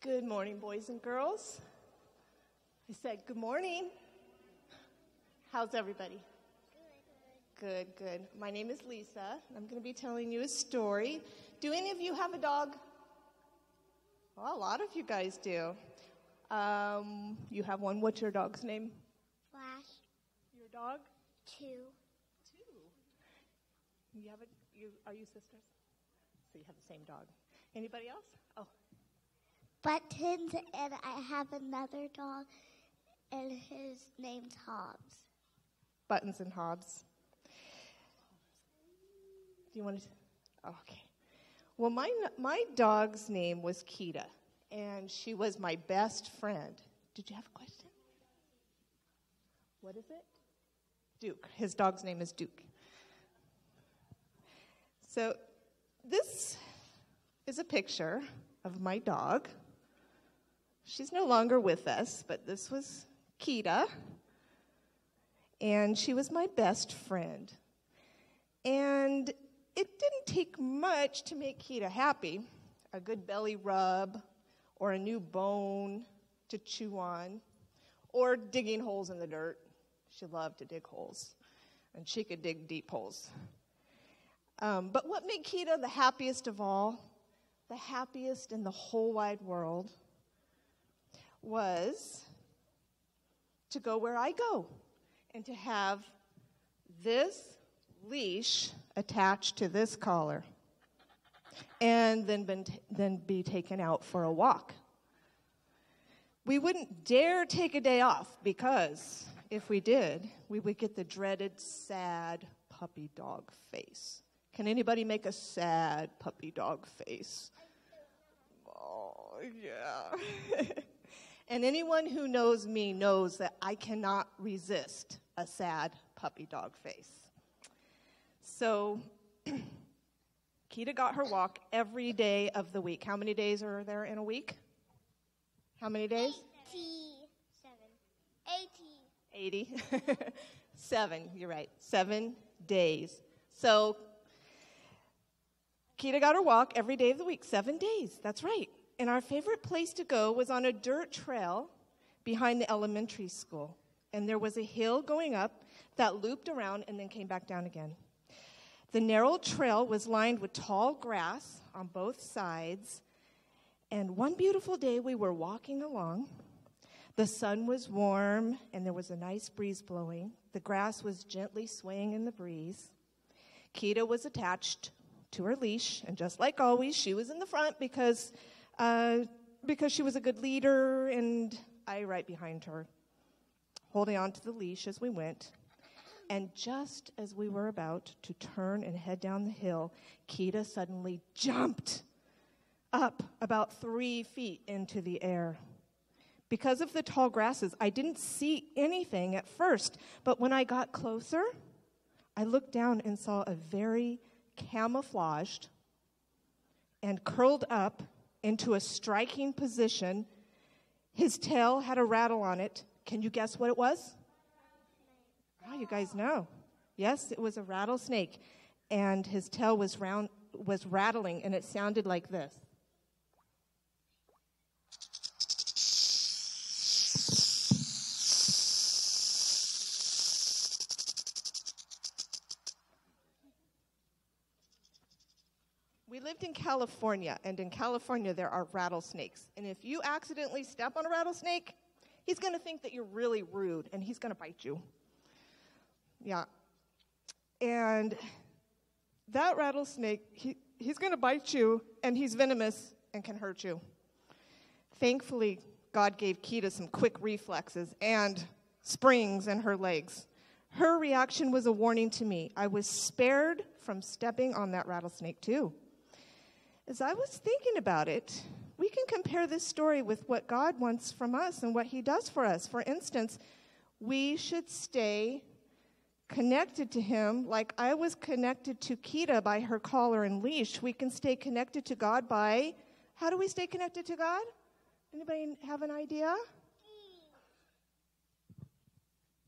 Good morning, boys and girls. I said good morning. How's everybody? Good, good. My name is Lisa. I'm going to be telling you a story. Do any of you have a dog? Well, a lot of you guys do. You have one. What's your dog's name? Flash. Your dog? Two. You have are you sisters? So you have the same dog. Anybody else? Oh. Buttons, and I have another dog, and his name's Hobbs. Buttons and Hobbs. Do you want to? Oh, okay. Well, my dog's name was Kita, and she was my best friend. Did you have a question? What is it? Duke. His dog's name is Duke. So this is a picture of my dog. She's no longer with us, but this was Kita, and she was my best friend. And it didn't take much to make Kita happy. A good belly rub, or a new bone to chew on, or digging holes in the dirt. She loved to dig holes, and she could dig deep holes. But what made Kita the happiest of all, the happiest in the whole wide world, was to go where I go and to have this leash attached to this collar and then be taken out for a walk. We wouldn't dare take a day off because if we did, we would get the dreaded sad puppy dog face. Can anybody make a sad puppy dog face? Oh, yeah. And anyone who knows me knows that I cannot resist a sad puppy dog face. So Kita got her walk every day of the week. How many days are there in a week? How many days? 80. 7, you're right. 7 days. So Kita got her walk every day of the week, 7 days. That's right. And our favorite place to go was on a dirt trail behind the elementary school. And there was a hill going up that looped around and then came back down again. The narrow trail was lined with tall grass on both sides. And one beautiful day we were walking along. The sun was warm and there was a nice breeze blowing. The grass was gently swaying in the breeze. Kita was attached to her leash, and just like always, she was in the front because she was a good leader, and I right behind her, holding on to the leash as we went. And just as we were about to turn and head down the hill, Kita suddenly jumped up about 3 feet into the air. Because of the tall grasses, I didn't see anything at first, but when I got closer, I looked down and saw a very camouflaged and curled up into a striking position. His tail had a rattle on it. Can you guess what it was? Oh, you guys know. Yes, it was a rattlesnake. And his tail was rattling, and it sounded like this. We lived in California, and in California there are rattlesnakes. And if you accidentally step on a rattlesnake, he's going to think that you're really rude, and he's going to bite you. Yeah. And that rattlesnake, he's going to bite you, and he's venomous and can hurt you. Thankfully, God gave Kita some quick reflexes and springs in her legs. Her reaction was a warning to me. I was spared from stepping on that rattlesnake, too. As I was thinking about it, we can compare this story with what God wants from us and what he does for us. For instance, we should stay connected to him like I was connected to Kita by her collar and leash. We can stay connected to God by, how do we stay connected to God? Anybody have an idea?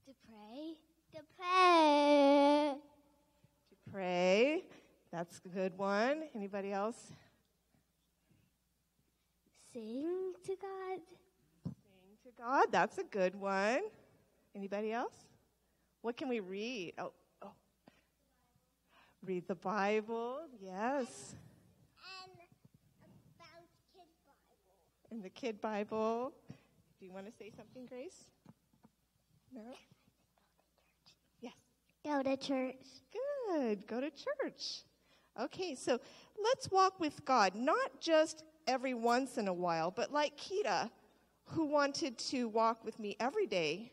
To pray. To pray. To pray. That's a good one. Anybody else? Sing. to God. Sing to God. That's a good one. Anybody else? What can we read? Oh. Read the Bible. Yes. And about Kid Bible. In the Kid Bible. Do you want to say something, Grace? No? Yes. Go to church. Good. Go to church. Okay, so let's walk with God, not just every once in a while, but like Kita, who wanted to walk with me every day.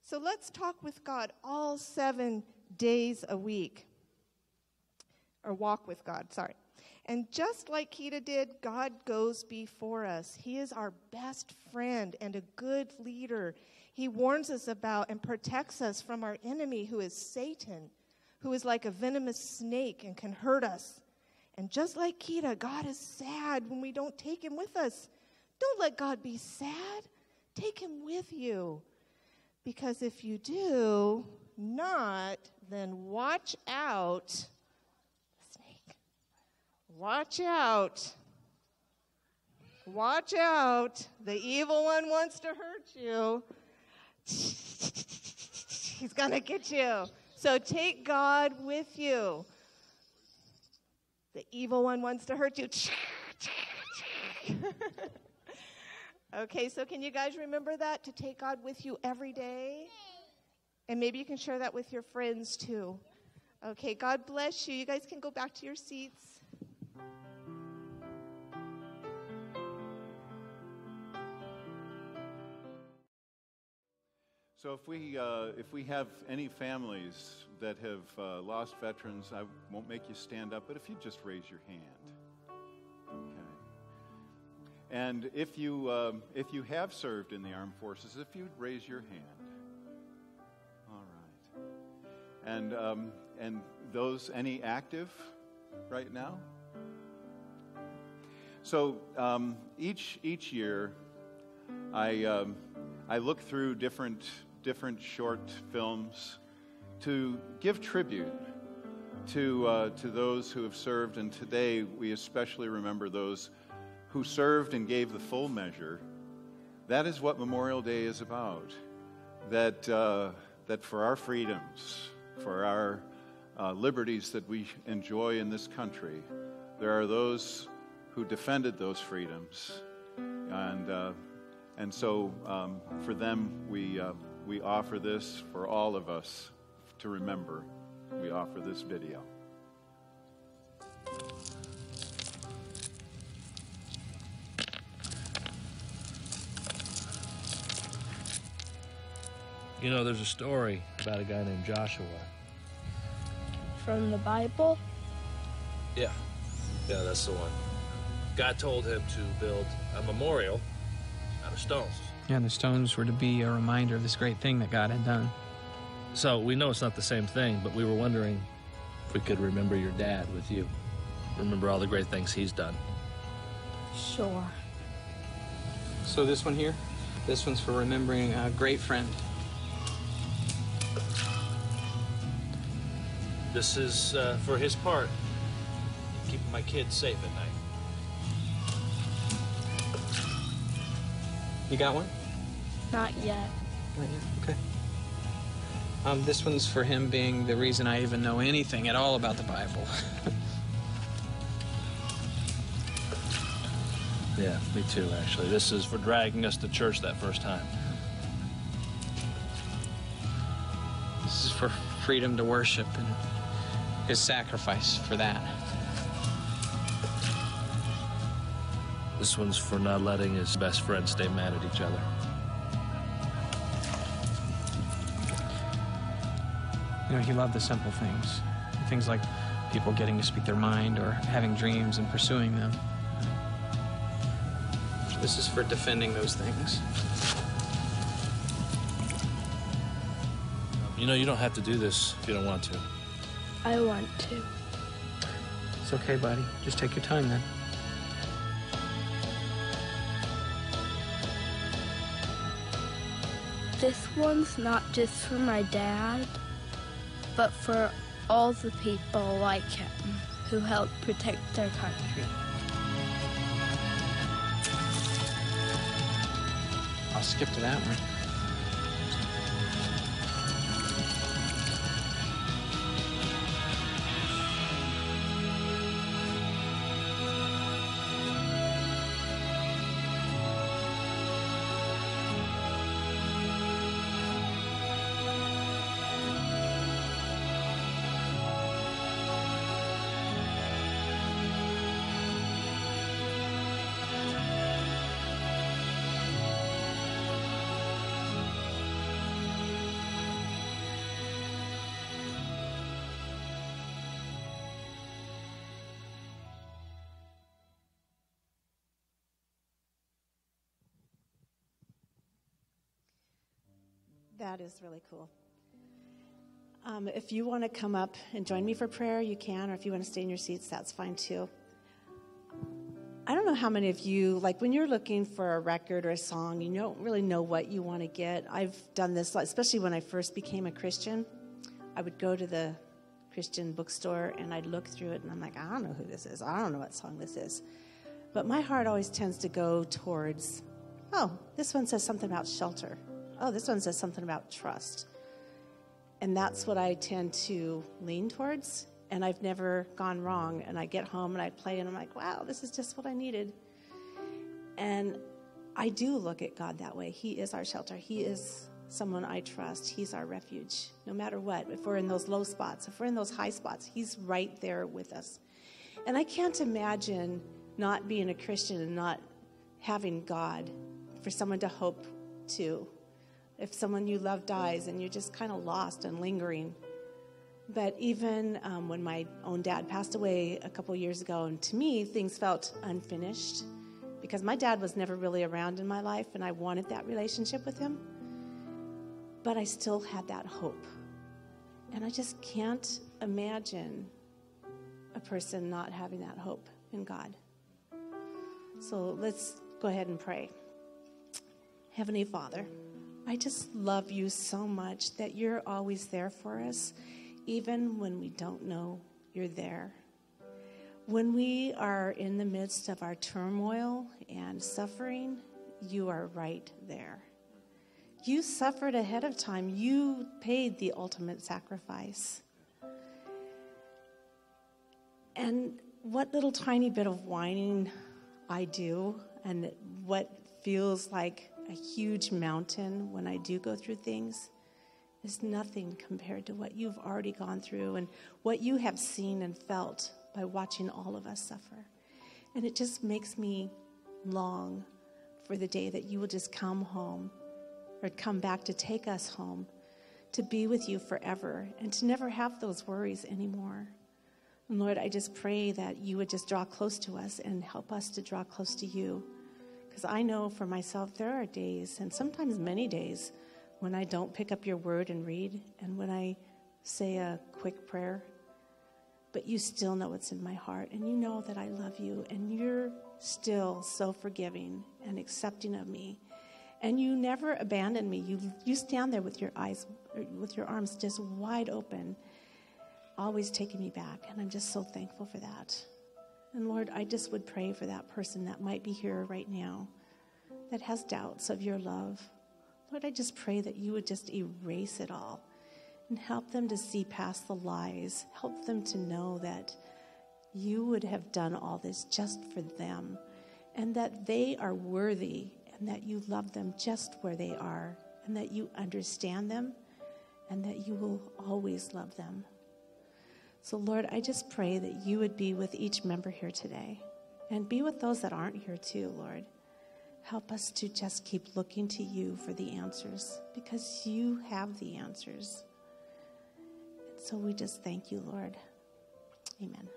So let's talk with God all 7 days a week. Or walk with God, sorry. And just like Kita did, God goes before us. He is our best friend and a good leader. He warns us about and protects us from our enemy, who is Satan, who is like a venomous snake and can hurt us. And just like Kita, God is sad when we don't take him with us. Don't let God be sad. Take him with you. Because if you do not, then watch out. Snake. Watch out. Watch out. The evil one wants to hurt you. He's going to get you. So take God with you. The evil one wants to hurt you. Okay, so can you guys remember that? To take God with you every day? And maybe you can share that with your friends too. Okay, God bless you. You guys can go back to your seats. So if we have any families that have lost veterans, I won't make you stand up, but if you just raise your hand. Okay. And if you have served in the armed forces, if you'd raise your hand. All right. And those, any active right now? So each year, I look through different short films to give tribute to those who have served, and today we especially remember those who served and gave the full measure. That is what Memorial Day is about. That for our freedoms, for our liberties that we enjoy in this country, there are those who defended those freedoms, and so for them we offer this, for all of us to remember. We offer this video. You know, there's a story about a guy named Joshua. From the Bible? Yeah, that's the one. God told him to build a memorial out of stones. Yeah, and the stones were to be a reminder of this great thing that God had done. So we know it's not the same thing, but we were wondering if we could remember your dad with you. Remember all the great things he's done. Sure. So this one here, this one's for remembering a great friend. This is for his part, keeping my kids safe at night. You got one? Not yet. Not yet, okay. This one's for him being the reason I even know anything at all about the Bible. Yeah, me too, actually. This is for dragging us to church that first time. This is for freedom to worship and his sacrifice for that. This one's for not letting his best friends stay mad at each other. You know, he loved the simple things. Things like people getting to speak their mind or having dreams and pursuing them. This is for defending those things. You know, you don't have to do this if you don't want to. I want to. It's okay, buddy. Just take your time then. This one's not just for my dad, but for all the people like him who helped protect their country. I'll skip to that one. That is really cool. If you want to come up and join me for prayer, you can, or if you want to stay in your seats, that's fine too. I don't know how many of you, like when you're looking for a record or a song, you don't really know what you want to get. I've done this, especially when I first became a Christian. I would go to the Christian bookstore and I'd look through it and I'm like, I don't know who this is. I don't know what song this is. But my heart always tends to go towards, oh, this one says something about shelter. Oh, this one says something about trust. And that's what I tend to lean towards. And I've never gone wrong. And I get home and I play and I'm like, wow, this is just what I needed. And I do look at God that way. He is our shelter. He is someone I trust. He's our refuge. No matter what, if we're in those low spots, if we're in those high spots, he's right there with us. And I can't imagine not being a Christian and not having God for someone to hope to. If someone you love dies and you're just kind of lost and lingering. But even when my own dad passed away a couple years ago, and to me, things felt unfinished because my dad was never really around in my life, and I wanted that relationship with him. But I still had that hope. And I just can't imagine a person not having that hope in God. So let's go ahead and pray. Heavenly Father, I just love you so much that you're always there for us, even when we don't know you're there. When we are in the midst of our turmoil and suffering, you are right there. You suffered ahead of time. You paid the ultimate sacrifice. And what little tiny bit of whining I do, and what feels like a huge mountain when I do go through things, is nothing compared to what you've already gone through and what you have seen and felt by watching all of us suffer. And it just makes me long for the day that you will just come home or come back to take us home, to be with you forever and to never have those worries anymore. And Lord, I just pray that you would just draw close to us and help us to draw close to you. Because I know for myself there are days, and sometimes many days, when I don't pick up your word and read, and when I say a quick prayer, but you still know what's in my heart, and you know that I love you, and you're still so forgiving and accepting of me, and you never abandon me. You stand there with your arms just wide open, always taking me back, and I'm just so thankful for that. And Lord, I just would pray for that person that might be here right now that has doubts of your love. Lord, I just pray that you would just erase it all and help them to see past the lies. Help them to know that you would have done all this just for them and that they are worthy and that you love them just where they are and that you understand them and that you will always love them. So, Lord, I just pray that you would be with each member here today and be with those that aren't here too, Lord. Help us to just keep looking to you for the answers because you have the answers. And so we just thank you, Lord. Amen.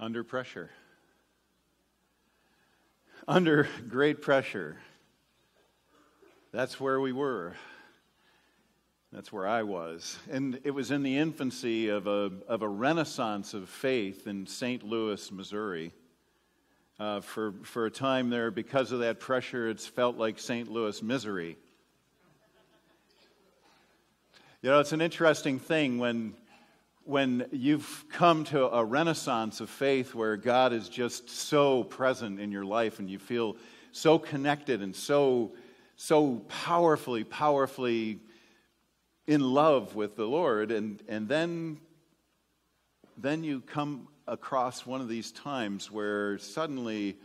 Under pressure. Under great pressure. That's where we were. That's where I was. And it was in the infancy of a renaissance of faith in St. Louis, Missouri. For a time there, because of that pressure, it's felt like St. Louis misery. You know, it's an interesting thing when you've come to a renaissance of faith where God is just so present in your life and you feel so connected and so powerfully in love with the Lord, and then you come across one of these times where suddenly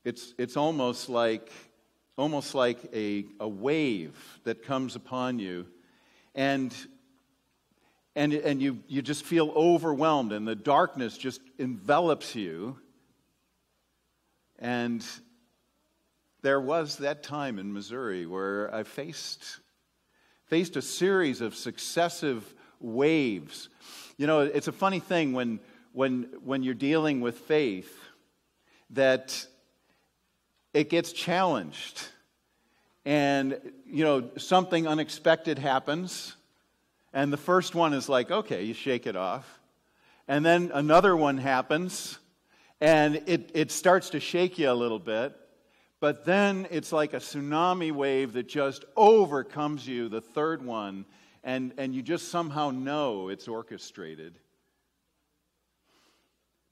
it's almost like a wave that comes upon you, and you just feel overwhelmed, and the darkness just envelops you. And there was that time in Missouri where I faced a series of successive waves. You know, it's a funny thing when you're dealing with faith that it gets challenged. And, you know, something unexpected happens. And the first one is like, okay, you shake it off. And then another one happens, and it starts to shake you a little bit. But then it's like a tsunami wave that just overcomes you, the third one, and you just somehow know it's orchestrated.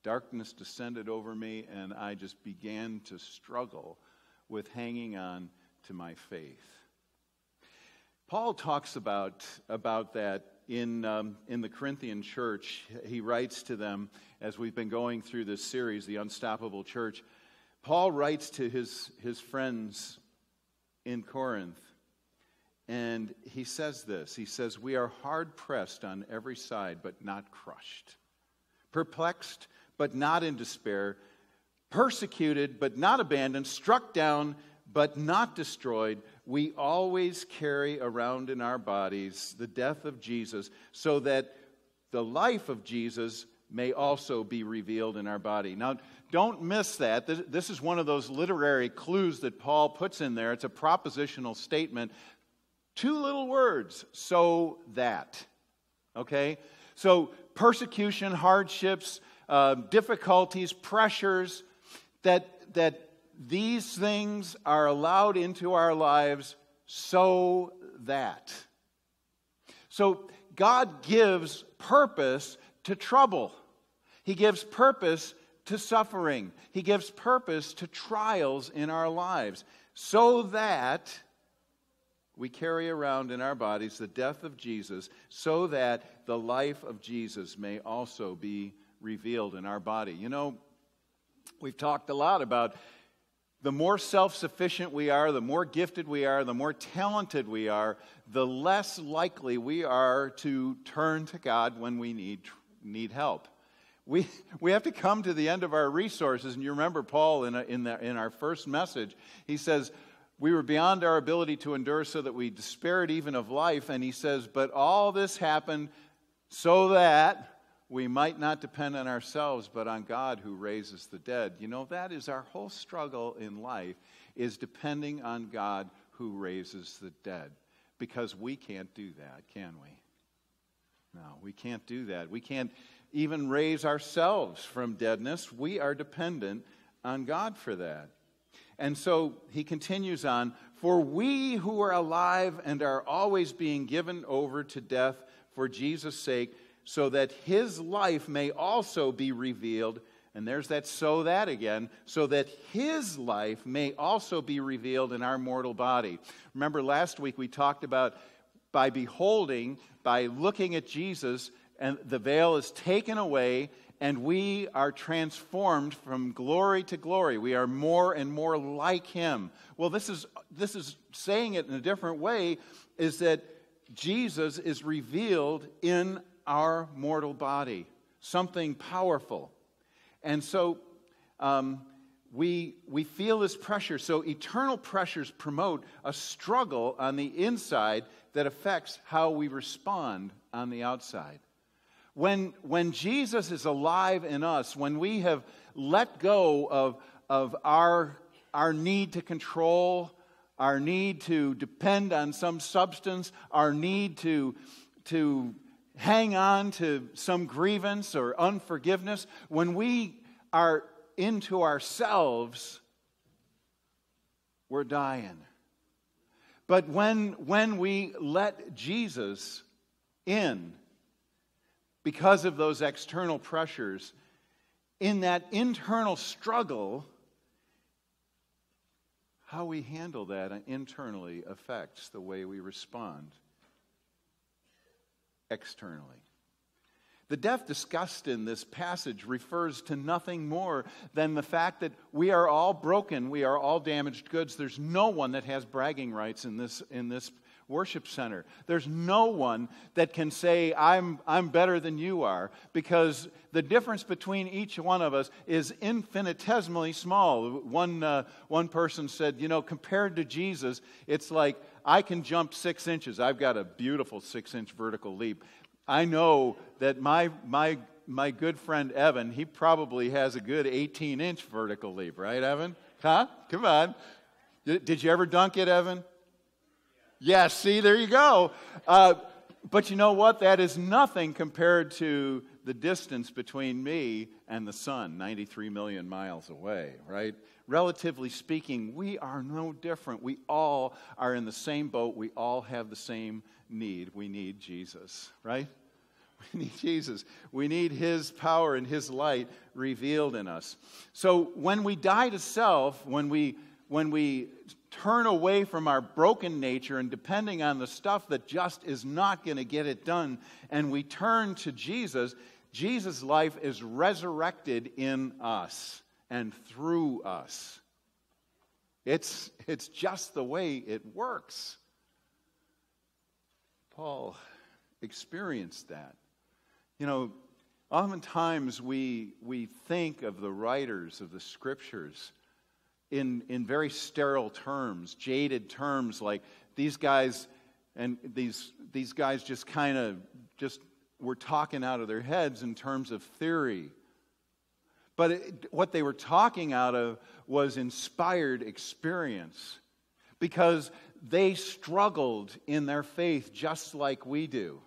Darkness descended over me, and I just began to struggle with hanging on to my faith. Paul talks about that in the Corinthian church. He writes to them, as we've been going through this series, The Unstoppable Church. Paul writes to his friends in Corinth, and he says this. He says, "We are hard-pressed on every side, but not crushed. Perplexed, but not in despair. Persecuted, but not abandoned. Struck down, but not destroyed. We always carry around in our bodies the death of Jesus, so that the life of Jesus may also be revealed in our body." Now, don't miss that. This is one of those literary clues that Paul puts in there. It's a propositional statement. 2 little words, so that. Okay? So persecution, hardships, difficulties, pressures, that these things are allowed into our lives so that. So God gives purpose to trouble. He gives purpose to suffering. He gives purpose to trials in our lives, so that we carry around in our bodies the death of Jesus, so that the life of Jesus may also be revealed in our body. You know, we've talked a lot about the more self-sufficient we are, the more gifted we are, the more talented we are, the less likely we are to turn to God when we need help. We have to come to the end of our resources. And you remember Paul in our first message, he says, we were beyond our ability to endure, so that we despaired even of life. And he says, but all this happened so that we might not depend on ourselves, but on God who raises the dead. You know, that is our whole struggle in life, is depending on God who raises the dead. Because we can't do that, can we? No, we can't do that. We can't even raise ourselves from deadness. We are dependent on God for that. And so he continues on, for we who are alive and are always being given over to death for Jesus' sake, so that his life may also be revealed. And there's that so that again, so that his life may also be revealed in our mortal body. Remember last week we talked about by looking at Jesus, and the veil is taken away, and we are transformed from glory to glory. We are more and more like him. Well, this is saying it in a different way, is that Jesus is revealed in our mortal body, something powerful. And so we feel this pressure. So eternal pressures promote a struggle on the inside that affects how we respond on the outside. When Jesus is alive in us, when we have let go of our need to control our need to depend on some substance, our need to hang on to some grievance or unforgiveness, when we are into ourselves, we're dying. But when we let Jesus in, because of those external pressures, in that internal struggle, how we handle that internally affects the way we respond externally. The death discussed in this passage refers to nothing more than the fact that we are all broken, we are all damaged goods. There's no one that has bragging rights in this worship center. There's no one that can say, I'm better than you are, because the difference between each one of us is infinitesimally small. One person said, compared to Jesus, it's like I can jump 6 inches. I've got a beautiful 6-inch vertical leap. I know that my good friend Evan, he probably has a good 18-inch vertical leap, right, Evan? Huh? Come on. Did you ever dunk it, Evan? Yes, see, there you go. But you know what? That is nothing compared to the distance between me and the sun, 93 million miles away, right? Relatively speaking, we are no different. We all are in the same boat. We all have the same need. We need Jesus, right? We need Jesus. We need His power and His light revealed in us. So when we die to self, when we turn away from our broken nature and depending on the stuff that just is not going to get it done, and we turn to Jesus, Jesus' life is resurrected in us and through us. It's just the way it works. Paul experienced that. Oftentimes we think of the writers of the Scriptures in very sterile terms, jaded terms, like these guys just kind of were talking out of their heads in terms of theory. But what they were talking out of was inspired experience, because they struggled in their faith just like we do.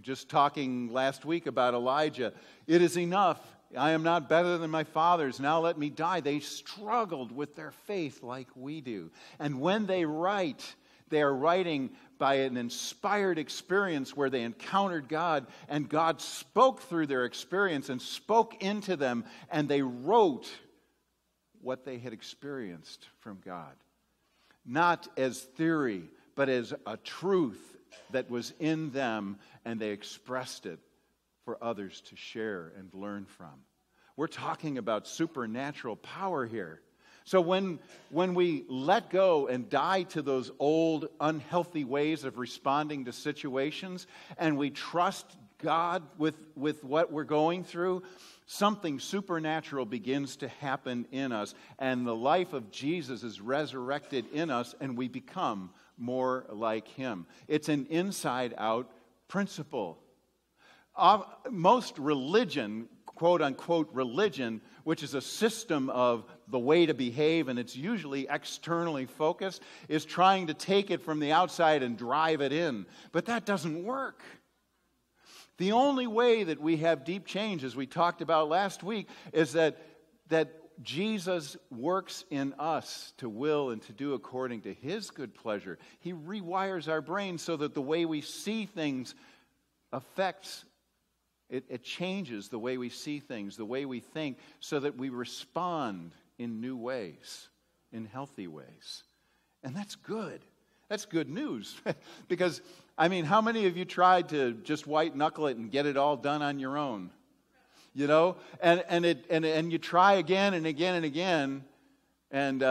Just talking last week about Elijah, it is enough. I am not better than my fathers. Now let me die. They struggled with their faith like we do. And when they write, they are writing by an inspired experience where they encountered God, and God spoke through their experience and spoke into them, and they wrote what they had experienced from God. Not as theory, but as a truth that was in them, and they expressed it for others to share and learn from. We're talking about supernatural power here. So when we let go and die to those old, unhealthy ways of responding to situations, and we trust God with what we're going through, something supernatural begins to happen in us, and the life of Jesus is resurrected in us, and we become more like Him. It's an inside-out principle. Most religion, quote-unquote religion, which is a system of the way to behave, and it's usually externally focused, is trying to take it from the outside and drive it in. But that doesn't work. The only way that we have deep change, as we talked about last week, is that Jesus works in us to will and to do according to His good pleasure. He rewires our brain so that the way we see things affects, it changes the way we see things, the way we think, so that we respond in new ways, in healthy ways. And that's good. That's good news. Because, how many of you tried to just white knuckle it and get it all done on your own? And you try again and again and again, and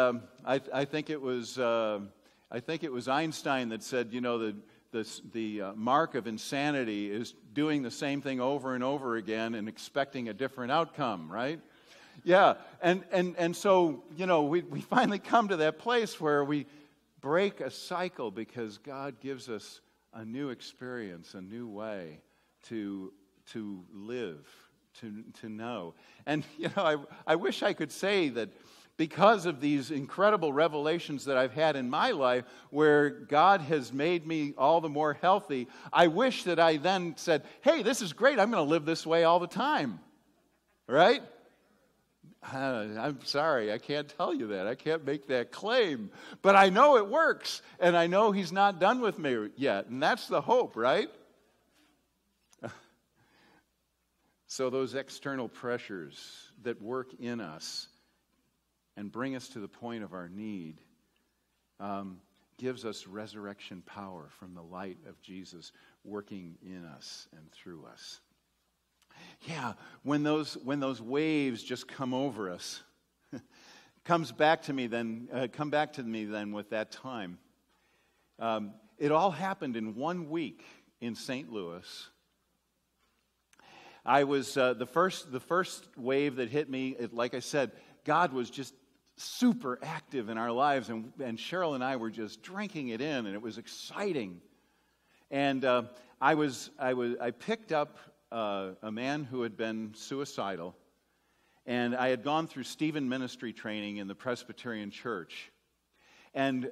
I think it was Einstein that said, the mark of insanity is doing the same thing over and over again and expecting a different outcome, right? Yeah, and so we finally come to that place where we break a cycle because God gives us a new experience, a new way to live. To know. And, I wish I could say that because of these incredible revelations that I've had in my life where God has made me all the more healthy, I wish that I then said, hey, this is great, I'm going to live this way all the time. Right? I'm sorry, I can't tell you that. I can't make that claim. But I know it works, and I know He's not done with me yet, and that's the hope, right? So those external pressures that work in us and bring us to the point of our need gives us resurrection power from the light of Jesus working in us and through us. Yeah, when those waves just come over us, come back to me then with that time. It all happened in 1 week in St. Louis. I was the first wave that hit me. Like I said, God was just super active in our lives, and Cheryl and I were just drinking it in, and it was exciting. And I picked up a man who had been suicidal, and I had gone through Stephen ministry training in the Presbyterian Church. And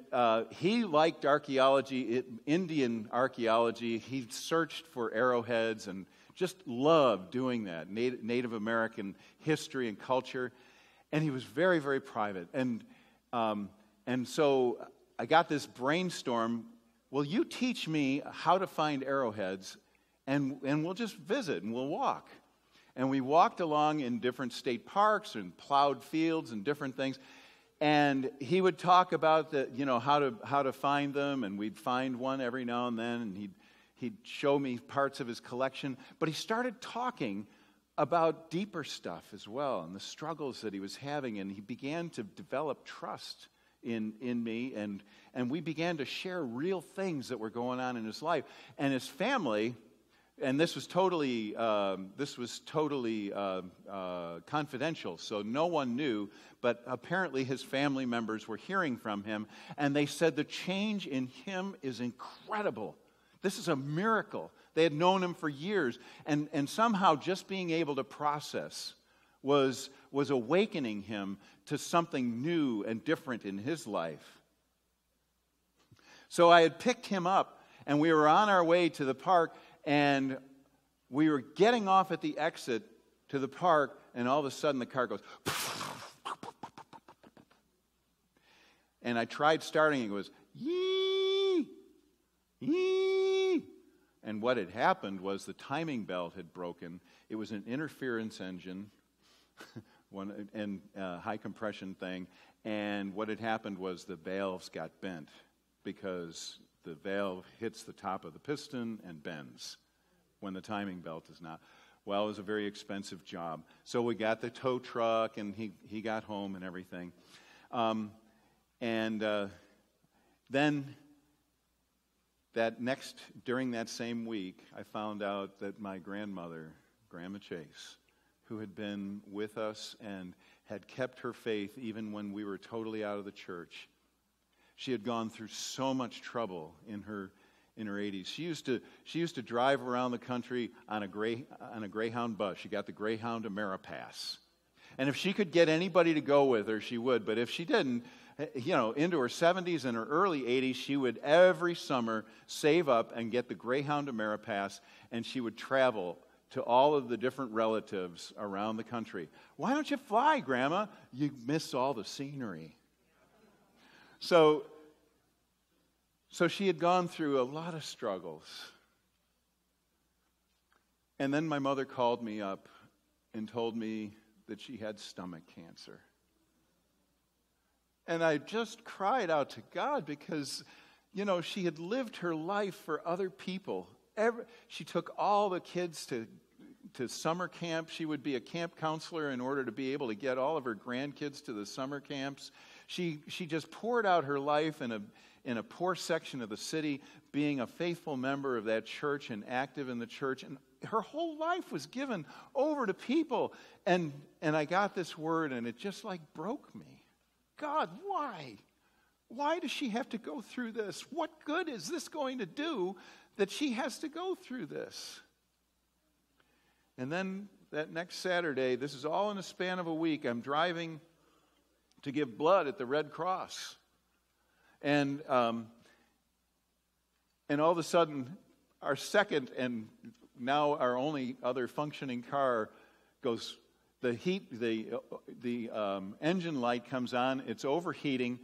he liked archaeology, Indian archaeology. He searched for arrowheads and just loved doing that, Native American history and culture. And he was very, very private. And so I got this brainstorm, will you teach me how to find arrowheads, and we'll just visit and we'll walk. And we walked along in different state parks and plowed fields and different things. And he would talk about how to find them, and we'd find one every now and then, and he'd show me parts of his collection. But he started talking about deeper stuff as well, and the struggles that he was having, and he began to develop trust in me, and we began to share real things that were going on in his life. And his family, and this was totally confidential, so no one knew, but apparently his family members were hearing from him, and they said the change in him is incredible. This is a miracle. They had known him for years, and somehow just being able to process was awakening him to something new and different in his life. So I had picked him up, and we were on our way to the park, and we were getting off at the exit to the park, and all of a sudden the car goes, and I tried starting, it was, yee, yee. And what had happened was the timing belt had broken. It was an interference engine, high compression thing, and what had happened was the valves got bent because the valve hits the top of the piston and bends when the timing belt is not. Well, it was a very expensive job. So we got the tow truck, and he got home and everything. Then during that same week, I found out that my grandmother, Grandma Chase, who had been with us and had kept her faith even when we were totally out of the church, she had gone through so much trouble in her 80s. She used to drive around the country on a Greyhound bus. She got the Greyhound Ameripass. And if she could get anybody to go with her, she would. But if she didn't, into her 70s and her early 80s, she would every summer save up and get the Greyhound Ameripass, and she would travel to all of the different relatives around the country. Why don't you fly, Grandma? You miss all the scenery. So she had gone through a lot of struggles. And then my mother called me up and told me that she had stomach cancer. And I just cried out to God because, she had lived her life for other people. She took all the kids to summer camp. She would be a camp counselor in order to be able to get all of her grandkids to the summer camps. She just poured out her life in a poor section of the city, being a faithful member of that church and active in the church. And her whole life was given over to people. And I got this word, and it just broke me. God, why? Why does she have to go through this? What good is this going to do that she has to go through this? And then that next Saturday, this is all in a span of a week, I'm driving to give blood at the Red Cross. And all of a sudden, our second and now our only other functioning car goes, the engine light comes on, it's overheating.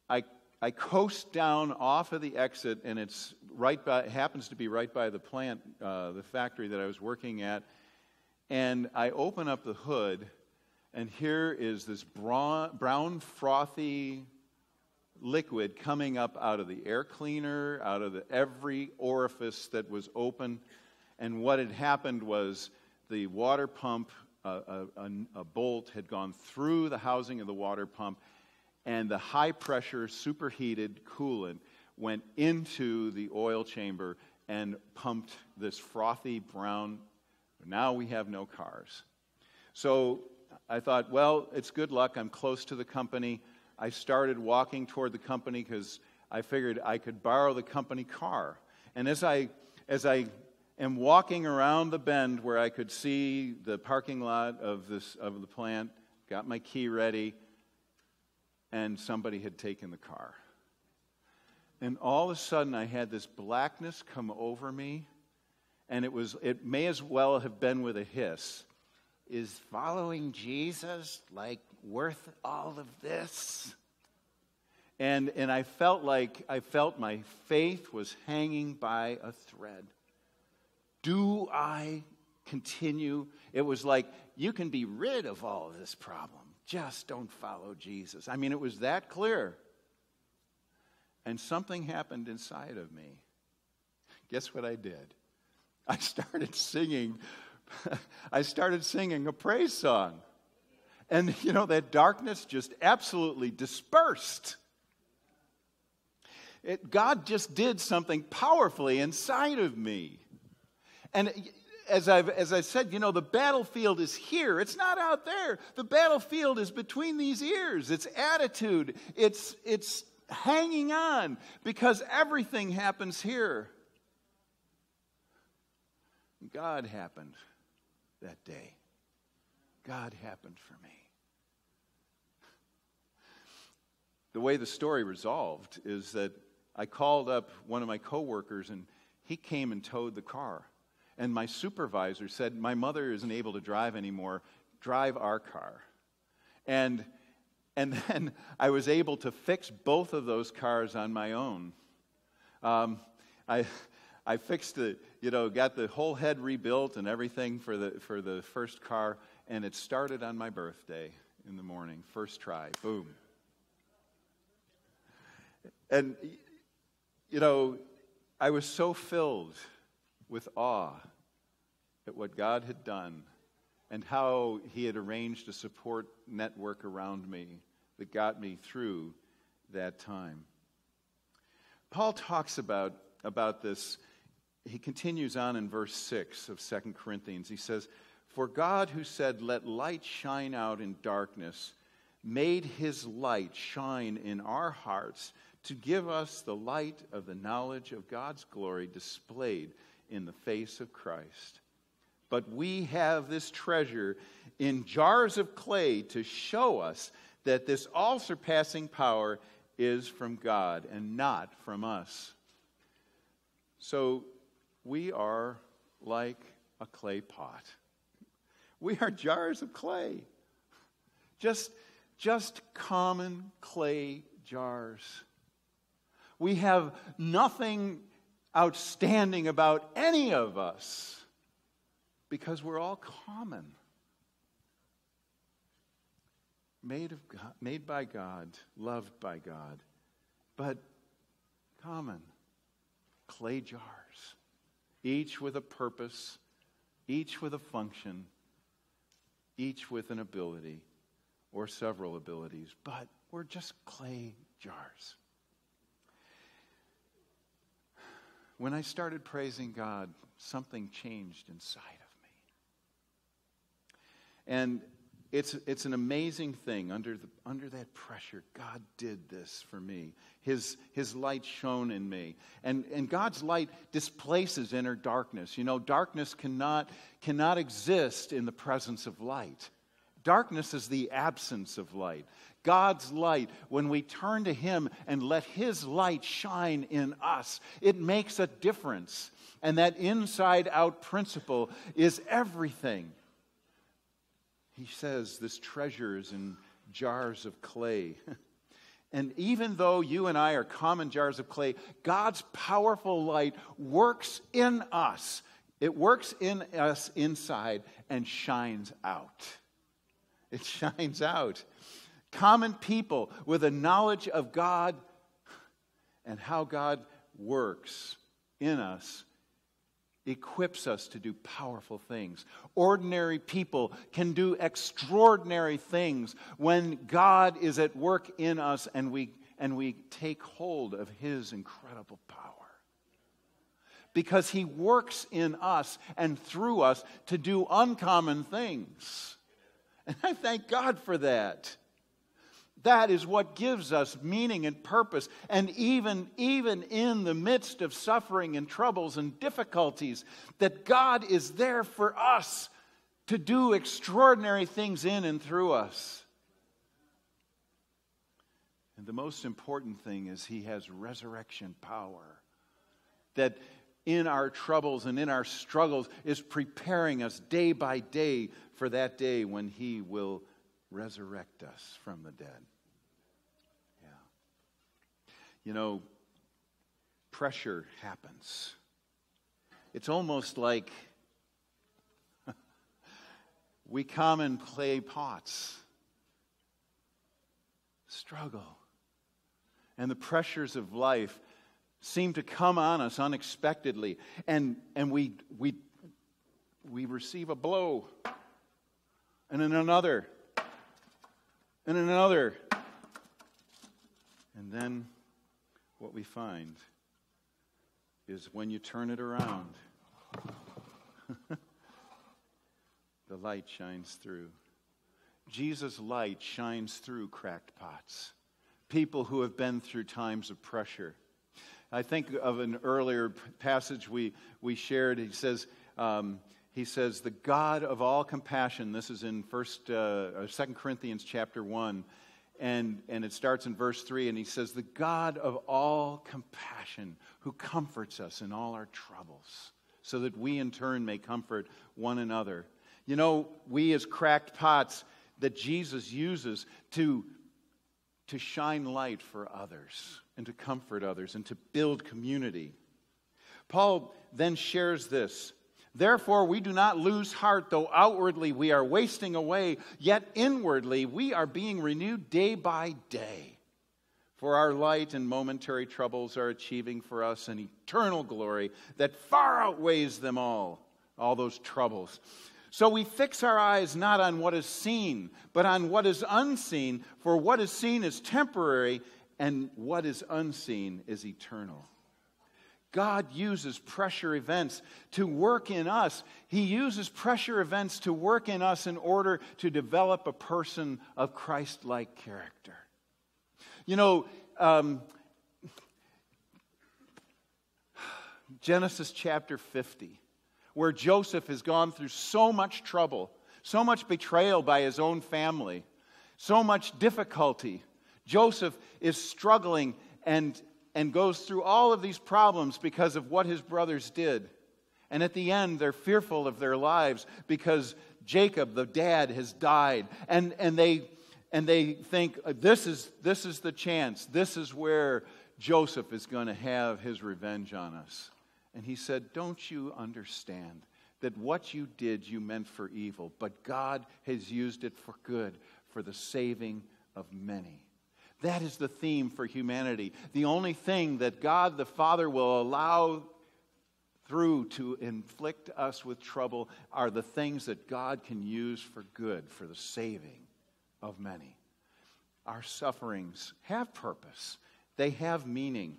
I coast down off of the exit, and it's happens to be right by the plant, the factory that I was working at. And I open up the hood, and here is this brown frothy liquid coming up out of the air cleaner, out of every orifice that was open. And what had happened was the water pump, a bolt had gone through the housing of the water pump, and the high-pressure superheated coolant went into the oil chamber and pumped this frothy brown. Now we have no cars. So I thought, well, it's good luck. I'm close to the company. I started walking toward the company because I figured I could borrow the company car. And as I am walking around the bend where I could see the parking lot of the plant, got my key ready, and somebody had taken the car. And all of a sudden I had this blackness come over me, and it may as well have been with a hiss. Is following Jesus worth all of this? And I felt my faith was hanging by a thread. Do I continue? It was like, you can be rid of all of this problem. Just don't follow Jesus. I mean, it was that clear. And something happened inside of me. Guess what I did? I started singing a praise song. And, that darkness just absolutely dispersed. God just did something powerfully inside of me. And as I said, the battlefield is here. It's not out there. The battlefield is between these ears. It's attitude. It's hanging on, because everything happens here. God happened that day. God happened for me. The way the story resolved is that I called up one of my coworkers, and he came and towed the car. And my supervisor said, my mother isn't able to drive anymore. Drive our car. And then I was able to fix both of those cars on my own. I fixed got the whole head rebuilt and everything for the first car, and it started on my birthday in the morning. First try, boom. And I was so filled with awe at what God had done and how He had arranged a support network around me that got me through that time. Paul talks about this. He continues on in verse 6 of 2 Corinthians. He says, "For God, who said, 'Let light shine out in darkness,' made His light shine in our hearts to give us the light of the knowledge of God's glory displayed in the face of Christ. But we have this treasure in jars of clay to show us that this all-surpassing power is from God and not from us." So we are like a clay pot. We are jars of clay. Just common clay jars. We have nothing outstanding about any of us because we're all common. Made by God, loved by God, but common clay jars. Each with a purpose, each with a function, each with an ability or several abilities, but we're just clay jars. When I started praising God, something changed inside of me. And it's an amazing thing. Under that pressure, God did this for me. His light shone in me. And God's light displaces inner darkness. Darkness cannot exist in the presence of light. Darkness is the absence of light. God's light, when we turn to Him and let His light shine in us, it makes a difference. And that inside-out principle is everything. He says this treasure is in jars of clay. And even though you and I are common jars of clay, God's powerful light works in us. It works in us inside and shines out. It shines out. Common people with a knowledge of God and how God works in us equips us to do powerful things. Ordinary people can do extraordinary things when God is at work in us and we take hold of His incredible power. Because He works in us and through us to do uncommon things. And I thank God for that. That is what gives us meaning and purpose. And even in the midst of suffering and troubles and difficulties, that God is there for us to do extraordinary things in and through us. And the most important thing is He has resurrection power. That in our troubles and in our struggles is preparing us day by day for that day when He will resurrect us from the dead. You know, pressure happens. It's almost like we common clay pots struggle. And the pressures of life seem to come on us unexpectedly. And we receive a blow. And then another. And another. And then what we find is when you turn it around, the light shines through. Jesus' light shines through cracked pots. People who have been through times of pressure. I think of an earlier passage we shared. He says, the God of all compassion. This is in 2 Corinthians chapter 1. And it starts in verse 3, and he says, the God of all compassion who comforts us in all our troubles, so that we in turn may comfort one another. You know, we as cracked pots that Jesus uses to shine light for others and to comfort others and to build community. Paul then shares this. Therefore, we do not lose heart, though outwardly we are wasting away, yet inwardly we are being renewed day by day. For our light and momentary troubles are achieving for us an eternal glory that far outweighs them all those troubles. So we fix our eyes not on what is seen, but on what is unseen, for what is seen is temporary, and what is unseen is eternal. God uses pressure events to work in us. He uses pressure events to work in us in order to develop a person of Christ-like character. You know, Genesis chapter 50, where Joseph has gone through so much trouble, so much betrayal by his own family, so much difficulty. Joseph is struggling and goes through all of these problems because of what his brothers did. And at the end, they're fearful of their lives because Jacob, the dad, has died. And they think, this is the chance. This is where Joseph is going to have his revenge on us. And he said, don't you understand that what you did, you meant for evil, but God has used it for good, for the saving of many. That is the theme for humanity. The only thing that God the Father will allow through to inflict us with trouble are the things that God can use for good, for the saving of many. Our sufferings have purpose. They have meaning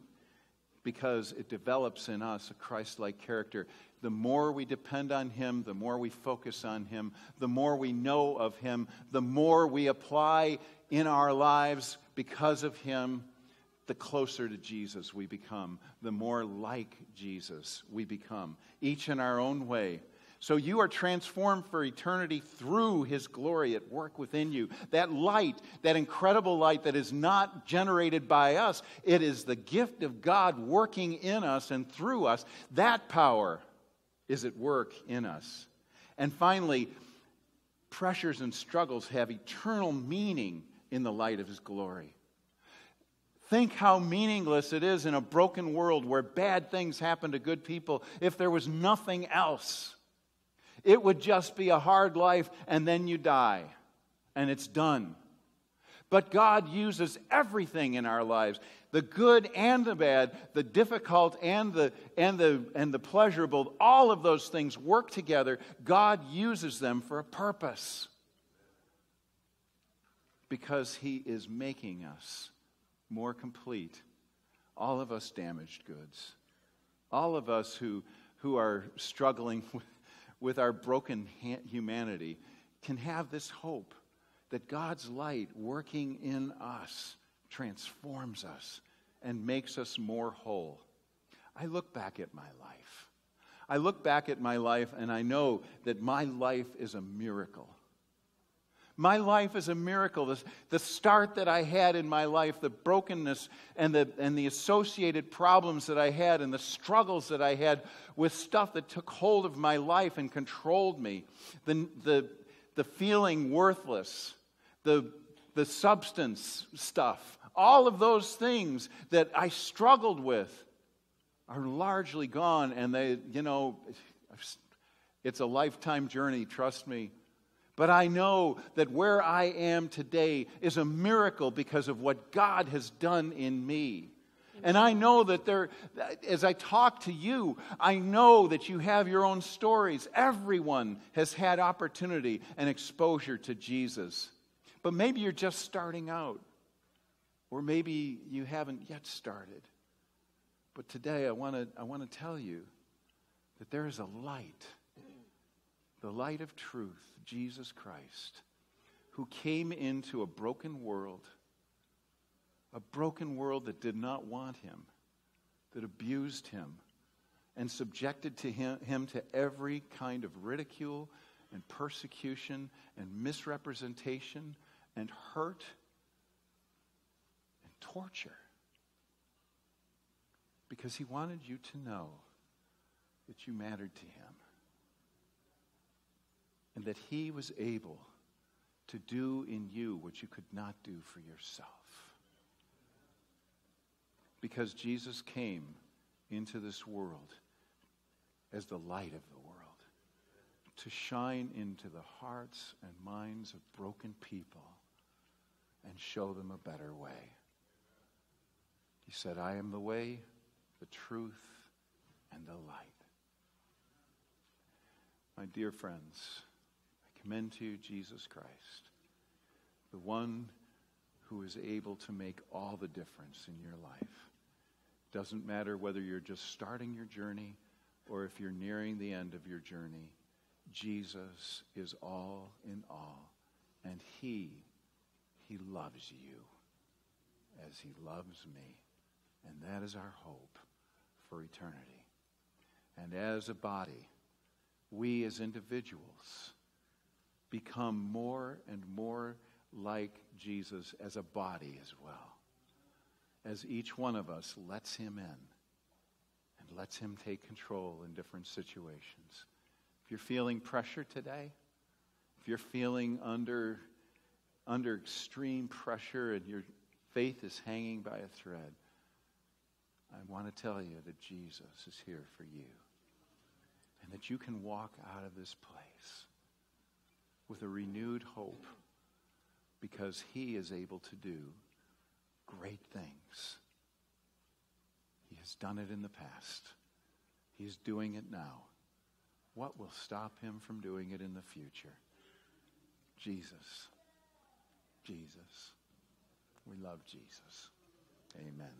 because it develops in us a Christ-like character. The more we depend on Him, the more we focus on Him, the more we know of Him, the more we apply in our lives because of Him, the closer to Jesus we become, the more like Jesus we become, each in our own way. So you are transformed for eternity through His glory at work within you. That light, that incredible light that is not generated by us, it is the gift of God working in us and through us. That power is at work in us. And finally, pressures and struggles have eternal meaning in the light of His glory. Think how meaningless it is in a broken world where bad things happen to good people if there was nothing else. It would just be a hard life and then you die and it's done. But God uses everything in our lives, the good and the bad, the difficult and the pleasurable, all of those things work together. God uses them for a purpose because He is making us more complete. All of us damaged goods, all of us who are struggling with our broken humanity can have this hope that God's light working in us transforms us and makes us more whole. I look back at my life. I look back at my life and I know that my life is a miracle. My life is a miracle. The start that I had in my life, the brokenness and the associated problems that I had and the struggles that I had with stuff that took hold of my life and controlled me, the feeling worthless, the substance stuff, all of those things that I struggled with are largely gone, and it's a lifetime journey, trust me. But I know that where I am today is a miracle because of what God has done in me. And I know that as I talk to you, I know that you have your own stories. Everyone has had opportunity and exposure to Jesus. But maybe you're just starting out. Or maybe you haven't yet started. But today I want to tell you that there is a light. The light of truth, Jesus Christ, who came into a broken world that did not want Him, that abused Him, and subjected him to every kind of ridicule and persecution and misrepresentation and hurt and torture. Because He wanted you to know that you mattered to Him. And that He was able to do in you what you could not do for yourself. Because Jesus came into this world as the light of the world, to shine into the hearts and minds of broken people and show them a better way. He said, I am the way, the truth, and the light. My dear friends, commend to you Jesus Christ, the one who is able to make all the difference in your life. Doesn't matter whether you're just starting your journey or if you're nearing the end of your journey, Jesus is all in all, and He loves you as He loves me, and that is our hope for eternity. And as a body, we as individuals become more and more like Jesus as a body as well. As each one of us lets Him in and lets Him take control in different situations. If you're feeling pressure today, if you're feeling under extreme pressure and your faith is hanging by a thread, I want to tell you that Jesus is here for you. And that you can walk out of this place with a renewed hope because He is able to do great things. He has done it in the past. He is doing it now. What will stop Him from doing it in the future? Jesus. Jesus. We love Jesus. Amen.